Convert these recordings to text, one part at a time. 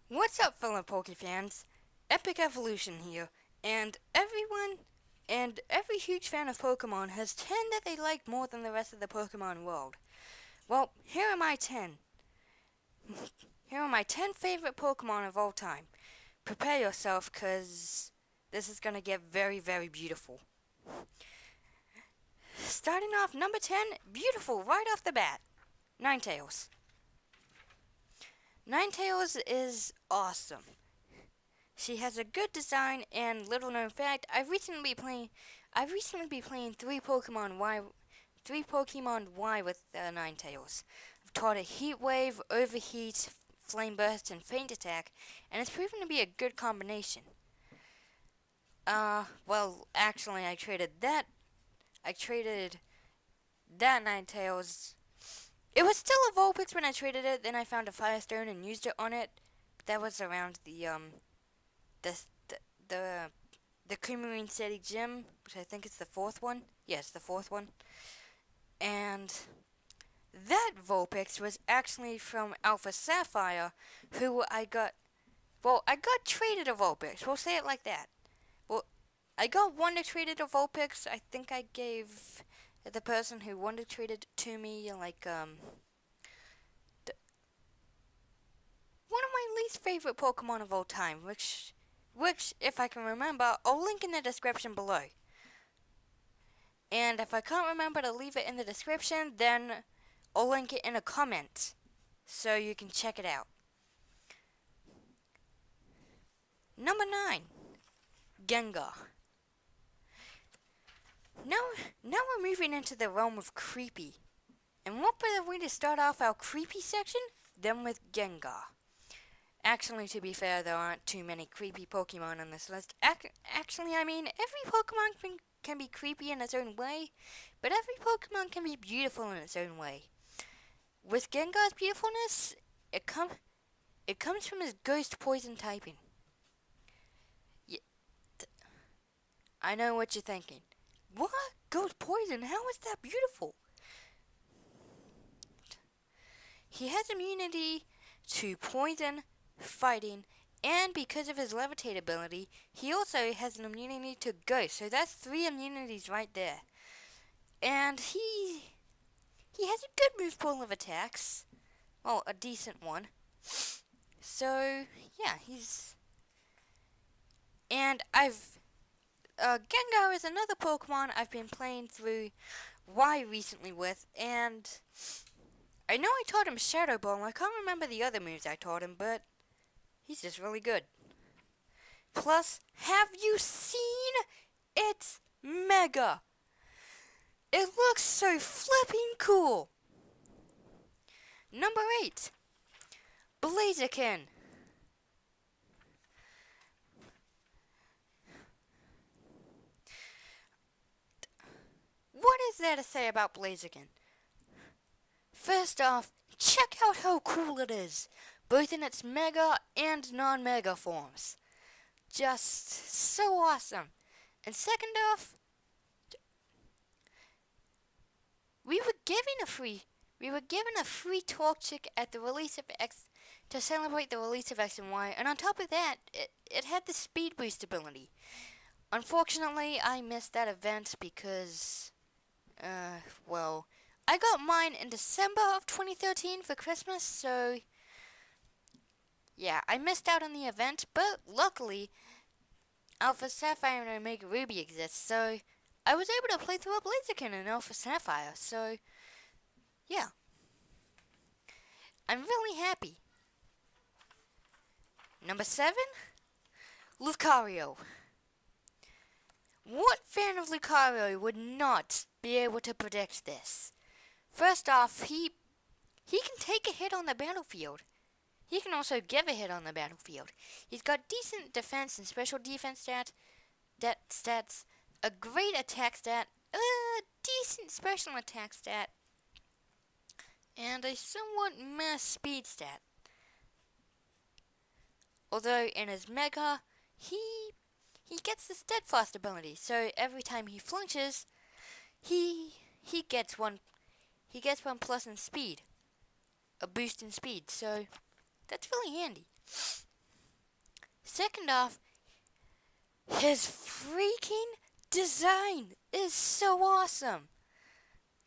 What's up, fellow Poke fans? Epic Evolution here, and every huge fan of Pokemon has 10 that they like more than the rest of the Pokemon world. Well, here are my 10. Here are my 10 favorite Pokemon of all time. Prepare yourself, cause this is gonna get very, very beautiful. Starting off, number 10, beautiful right off the bat, Ninetales. Ninetales is awesome. She has a good design, and little known fact, I've recently been playing three Pokemon Y with Ninetales. I've taught it Heat Wave, Overheat, Flame Burst, and Faint Attack, and it's proven to be a good combination. Well, actually, I traded that Ninetales. It was still a Vulpix when I traded it, then I found a Firestone and used it on it. That was around the the the Creamarine City Gym, which I think is the fourth one. Yes, the fourth one. And that Vulpix was actually from Alpha Sapphire, who I got. Well, I got traded a Vulpix. We'll say it like that. Well, I got Wonder traded a Vulpix. I think I gave the person who Wonder traded to me one of my least favorite Pokemon of all time, which, if I can remember, I'll link in the description below. And if I can't remember to leave it in the description, then I'll link it in a comment, so you can check it out. Number 9, Gengar. Now we're moving into the realm of creepy. And what better way to start off our creepy section than with Gengar? Actually, to be fair, there aren't too many creepy Pokemon on this list. Actually, I mean, every Pokemon can be creepy in its own way, but every Pokemon can be beautiful in its own way. With Gengar's beautifulness, it comes from his Ghost Poison typing. I know what you're thinking. What? Ghost Poison? How is that beautiful? He has immunity to poison, fighting, and because of his levitate ability, he also has an immunity to ghost. So that's 3 immunities right there. And he has a good move pool of attacks. Well, a decent one. So, yeah, Gengar is another Pokemon I've been playing through Y recently with, and I know I taught him Shadow Ball, and I can't remember the other moves I taught him, but he's just really good. Plus, have you seen? It's mega! It looks so flipping cool! Number 8, Blaziken. What is there to say about Blaziken? First off, check out how cool it is, both in its mega and non-mega forms. Just so awesome. And second off, we were given a free Torchic at the release of X to celebrate the release of X and Y, and on top of that, it had the speed boost ability. Unfortunately, I missed that event because, well, I got mine in December of 2013 for Christmas, so yeah, I missed out on the event, but luckily, Alpha Sapphire and Omega Ruby exists, so I was able to play through a Blaziken in Alpha Sapphire, so yeah. I'm really happy. Number 7, Lucario. What fan of Lucario would not be able to predict this? First off, he can take a hit on the battlefield. He can also give a hit on the battlefield. He's got decent defense and special defense stats, a great attack stat, a decent special attack stat, and a somewhat meh speed stat. Although in his Mega, he gets the Steadfast ability, so every time he flinches, he gets one plus in speed, a boost in speed. So that's really handy. second off, his freaking design is so awesome.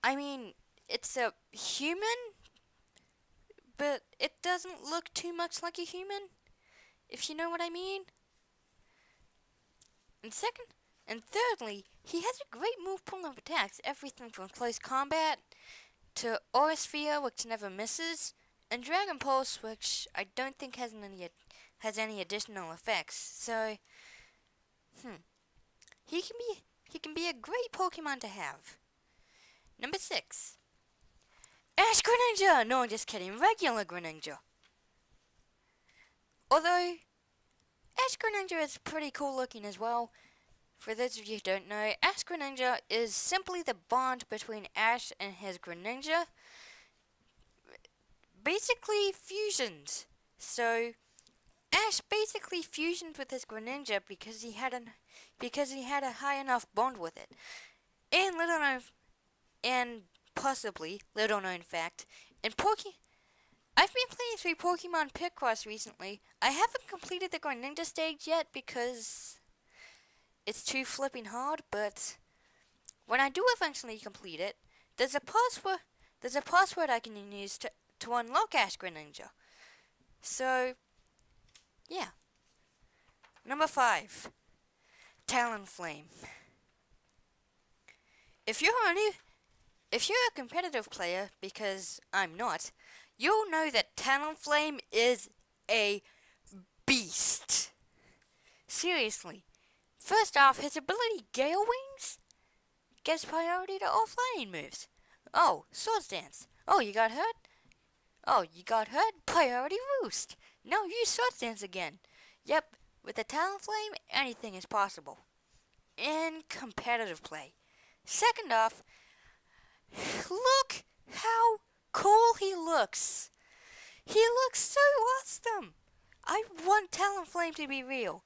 I mean, it's a human, but it doesn't look too much like a human, if you know what I mean. And thirdly, he has a great move pool of attacks, everything from close combat to Aura Sphere, which never misses, and Dragon Pulse, which I don't think has any additional effects. So, he can be a great Pokemon to have. Number 6, Ash Greninja. No, I'm just kidding. Regular Greninja. Although Ash Greninja is pretty cool looking as well. For those of you who don't know, Ash Greninja is simply the bond between Ash and his Greninja. Basically fusions. So Ash basically fusioned with his Greninja because he had a high enough bond with it. And possibly little known fact, I've been playing through Pokemon Picross recently. I haven't completed the Greninja stage yet because it's too flipping hard, but when I do eventually complete it, there's a password I can use to unlock Ash Greninja. So, yeah. Number 5, Talonflame. If you're a competitive player, because I'm not, you'll know that Talonflame is a beast. Seriously. First off, his ability Gale Wings gives priority to all flying moves. Oh, Swords Dance. Oh, you got hurt? Priority Roost. Now use Swords Dance again. Yep, with the Talonflame, anything is possible. In competitive play. Second off, look how cool he looks. He looks so awesome. I want Talonflame to be real.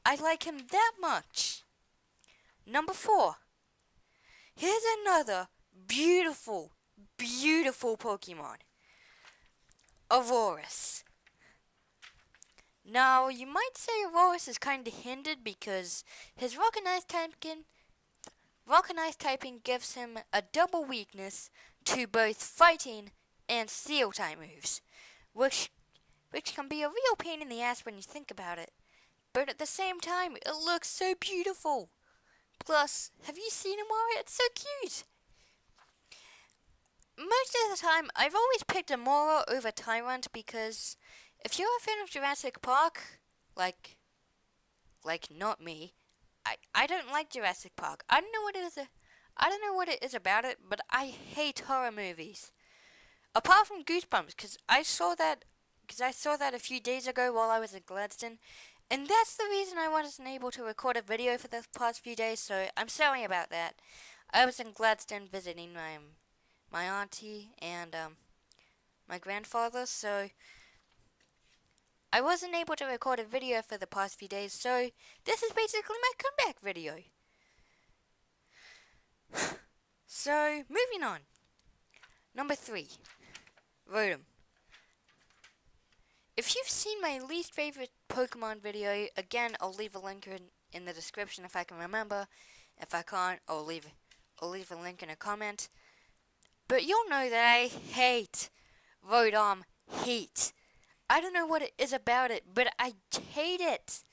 I like him that much. Number 4. Here's another beautiful, beautiful Pokemon. Avouris. Now, you might say Avouris is kind of hindered because his Rock and Ice typing gives him a double weakness to both fighting and steel type moves, which can be a real pain in the ass when you think about it. But at the same time, it looks so beautiful. Plus, have you seen him wear it? It's so cute. Most of the time, I've always picked Amora over Tyrant because if you're a fan of Jurassic Park, like not me, I don't like Jurassic Park. I don't know what it is about it, but I hate horror movies. Apart from Goosebumps, because I saw that a few days ago while I was in Gladstone, and that's the reason I wasn't able to record a video for the past few days. So I'm sorry about that. I was in Gladstone visiting my auntie and my grandfather, so I wasn't able to record a video for the past few days, so this is basically my comeback video. So, moving on. Number 3, Rotom. If you've seen my least favorite Pokemon video, again, I'll leave a link in the description if I can remember. If I can't, I'll leave a link in a comment. But you'll know that I hate Rotom Heat. I don't know what it is about it, but I hate it.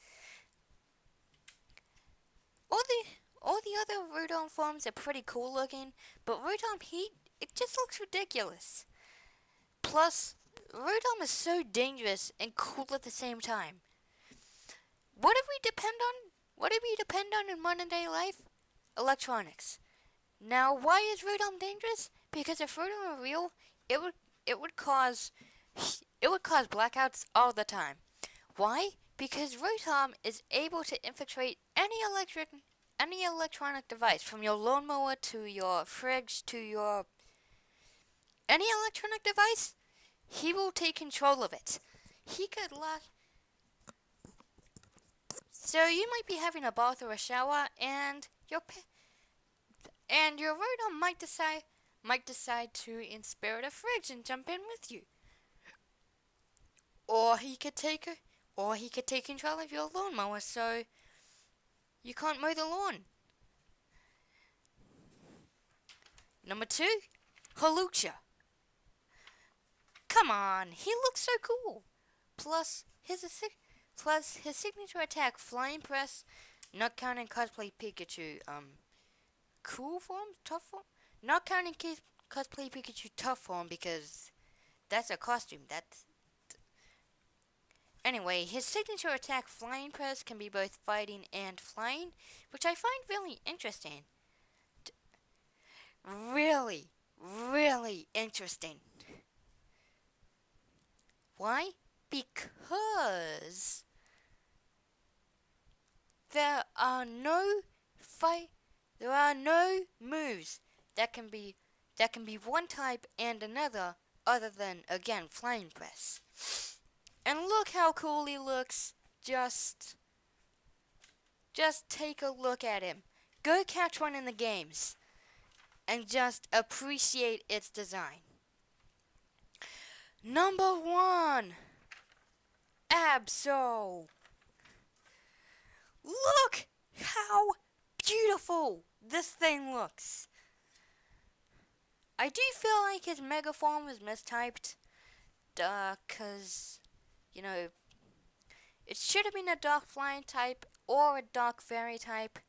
All the other Rotom forms are pretty cool looking, but Rotom Heat, it just looks ridiculous. Plus, Rotom is so dangerous and cool at the same time. What do we depend on in modern day life? Electronics. Now, why is Rotom dangerous? Because if Rotom were real, it would cause blackouts all the time. Why? Because Rotom is able to infiltrate any electronic device, from your lawnmower to your fridge to your any electronic device. He will take control of it. He could lock. So you might be having a bath or a shower, and your Rotom might decide to inspire the fridge and jump in with you. Or he could take Or he could take control of your lawnmower so you can't mow the lawn. Number 2, Hawlucha. Come on, he looks so cool. Plus his signature attack, Flying Press, not counting cosplay Pikachu. Cool form, tough form. Not counting cosplay Pikachu tough form because that's a costume. Anyway, his signature attack, Flying Press, can be both fighting and flying, which I find really interesting. Really, really interesting. Why? Because there are no moves that can be one type and another other than, again, Flying Press. And look how cool he looks. Just take a look at him. Go catch one in the games and just appreciate its design. Number 1, Absol. Look how beautiful this thing looks. I do feel like his mega form was mistyped. Cause, you know, it should have been a dark flying type or a dark fairy type.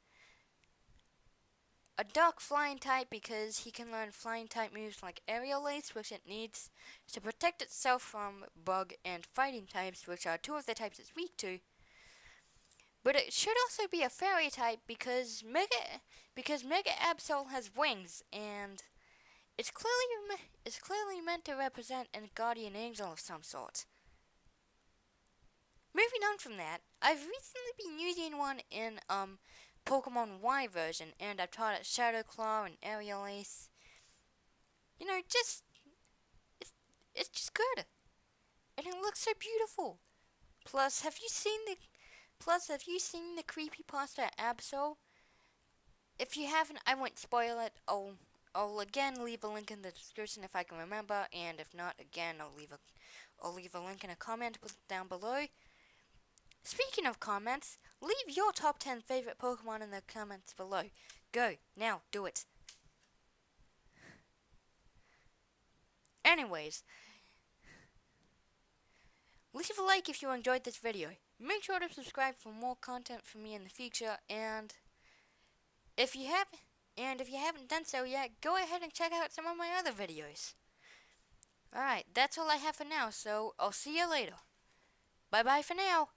A dark flying type because he can learn flying type moves like Aerial Ace, which it needs to protect itself from bug and fighting types, which are 2 of the types it's weak to. But it should also be a fairy type because Mega Absol has wings, and it's clearly meant to represent a guardian angel of some sort. Moving on from that, I've recently been using one in Pokemon Y version, and I've taught it Shadow Claw and Aerial Ace. You know, it's just good, and it looks so beautiful. Plus, have you seen the creepypasta Absol? If you haven't, I won't spoil it. I'll again leave a link in the description if I can remember, and if not, again I'll leave a link in a comment down below. Speaking of comments, leave your top 10 favorite Pokemon in the comments below. Go, now, do it. Anyways, leave a like if you enjoyed this video. Make sure to subscribe for more content from me in the future, and if you haven't done so yet, go ahead and check out some of my other videos. Alright, that's all I have for now, so I'll see you later. Bye bye for now.